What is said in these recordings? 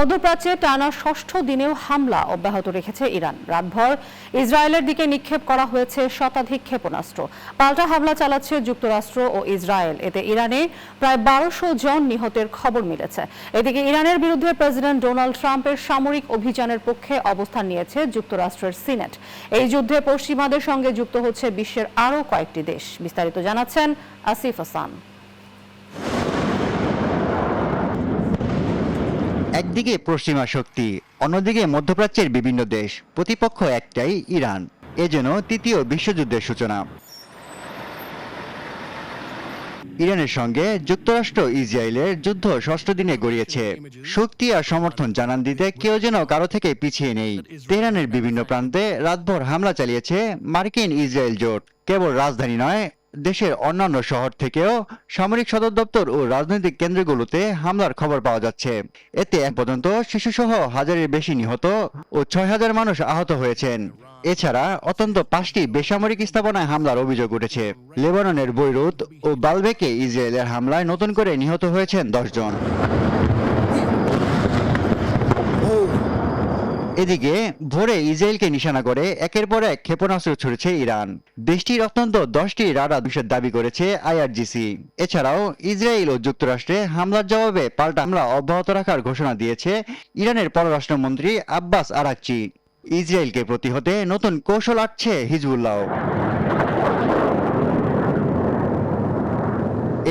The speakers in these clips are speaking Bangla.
মধ্যপ্রাচ্যে টানা ষষ্ঠ দিনেও হামলা অব্যাহত রেখেছে ইরান। রাতভর ইসরায়েলের দিকে নিক্ষেপ করা হয়েছে শতাধিক ক্ষেপণাস্ত্র। পাল্টা হামলা চালাচ্ছে যুক্তরাষ্ট্র ও ইসরায়েল। এতে ইরানে প্রায় ১২০০ জন নিহতের খবর মিলেছে। এদিকে ইরানের বিরুদ্ধে প্রেসিডেন্ট ডোনাল্ড ট্রাম্পের সামরিক অভিযানের পক্ষে অবস্থান নিয়েছে যুক্তরাষ্ট্রের সিনেট। এই যুদ্ধে পশ্চিমাদের সঙ্গে যুক্ত হচ্ছে বিশ্বের আরও কয়েকটি দেশ। বিস্তারিত জানাচ্ছেন আসিফ হাসান। একদিকে পশ্চিমা শক্তি, অন্যদিকে মধ্যপ্রাচ্যের বিভিন্ন দেশ, প্রতিপক্ষ একটাই ইরান। এ যেন তৃতীয় বিশ্বযুদ্ধের সূচনা। ইরানের সঙ্গে যুক্তরাষ্ট্র ইসরায়েলের যুদ্ধ ষষ্ঠ দিনে গড়িয়েছে। শক্তি আর সমর্থন জানান দিতে কেউ যেন কারো থেকে পিছিয়ে নেই। তেহরানের বিভিন্ন প্রান্তে রাতভর হামলা চালিয়েছে মার্কিন ইসরায়েল জোট। কেবল রাজধানী নয়, দেশের অন্যান্য শহর থেকেও সামরিক সদর দপ্তর ও রাজনৈতিক কেন্দ্রগুলোতে হামলার খবর পাওয়া যাচ্ছে। এতে এক পর্যন্ত শিশুসহ হাজারের বেশি নিহত ও ৬,০০০ মানুষ আহত হয়েছেন। এছাড়া অন্তত ৫টি বেসামরিক স্থাপনায় হামলার অভিযোগ উঠেছে। লেবাননের বৈরুত ও বালবেকে ইসরায়েলের হামলায় নতুন করে নিহত হয়েছেন ১০ জন। এদিকে ভোরে ইসরায়েলকে নিশানা করে একের পর এক ক্ষেপণাস্ত্র ছুড়েছে ইরান। দেশটির অত্যন্ত 10টি রাডার ধ্বংসের দাবি করেছে আইআরজিসি। এছাড়াও ইসরায়েল ও যুক্তরাষ্ট্রে হামলার জবাবে পাল্টা হামলা অব্যাহত রাখার ঘোষণা দিয়েছে ইরানের পররাষ্ট্রমন্ত্রী আব্বাস আরাকচি। ইসরায়েলকে প্রতিহতে নতুন কৌশল আঁটছে হিজবুল্লাহ।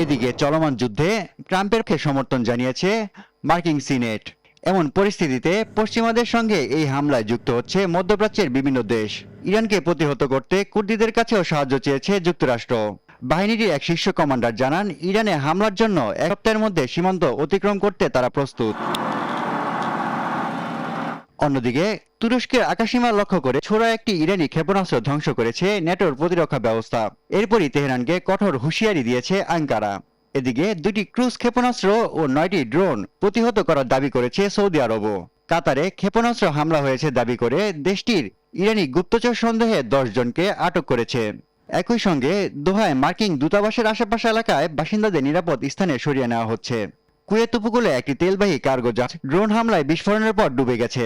এদিকে চলমান যুদ্ধে ট্রাম্পের পক্ষে সমর্থন জানিয়েছে মার্কিন সিনেট। এমন পরিস্থিতিতে পশ্চিমাদের সঙ্গে এই হামলায় যুক্ত হচ্ছে মধ্যপ্রাচ্যের বিভিন্ন দেশ। ইরানকে প্রতিহত করতে কুর্দিদের কাছেও সাহায্য চেয়েছে যুক্তরাষ্ট্র। বাহিনীটির এক শীর্ষ কমান্ডার জানান, ইরানে হামলার জন্য এক সপ্তাহের মধ্যে সীমান্ত অতিক্রম করতে তারা প্রস্তুত। অন্যদিকে তুরস্কের আকাশসীমা লক্ষ্য করে ছোড়া একটি ইরানি ক্ষেপণাস্ত্র ধ্বংস করেছে নেটোর প্রতিরক্ষা ব্যবস্থা। এরপরই তেহরানকে কঠোর হুঁশিয়ারি দিয়েছে আঙ্কারা। এদিকে ২টি ক্রুজ ক্ষেপণাস্ত্র ও ৯টি ড্রোন প্রতিহত করার দাবি করেছে সৌদি আরবও। কাতারে ক্ষেপণাস্ত্র হামলা হয়েছে দাবি করে দেশটির ইরানি গুপ্তচর সন্দেহে ১০ জনকে আটক করেছে। একই সঙ্গে দোহায় মার্কিন দূতাবাসের আশেপাশে এলাকায় বাসিন্দাদের নিরাপদ স্থানে সরিয়ে নেওয়া হচ্ছে। কুয়েত উপকূলে একটি তেলবাহী কার্গো জাহাজ ড্রোন হামলায় বিস্ফোরণের পর ডুবে গেছে।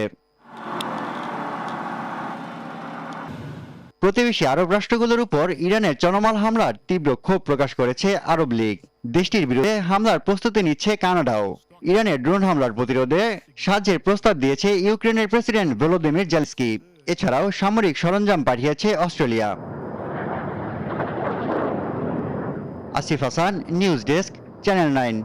প্রতিবেশী আরব রাষ্ট্রগুলোর উপর ইরানের চলমান হামলার তীব্র ক্ষোভ প্রকাশ করেছে আরব লীগ। দেশটির বিরুদ্ধে হামলার প্রস্তুতি নিচ্ছে কানাডাও। ইরানের ড্রোন হামলার প্রতিরোধে সাহায্যের প্রস্তাব দিয়েছে ইউক্রেনের প্রেসিডেন্ট ভলোদিমির জেলেনস্কি। এছাড়াও সামরিক সরঞ্জাম পাঠিয়েছে Australia. Asif Hasan, news desk, channel 9।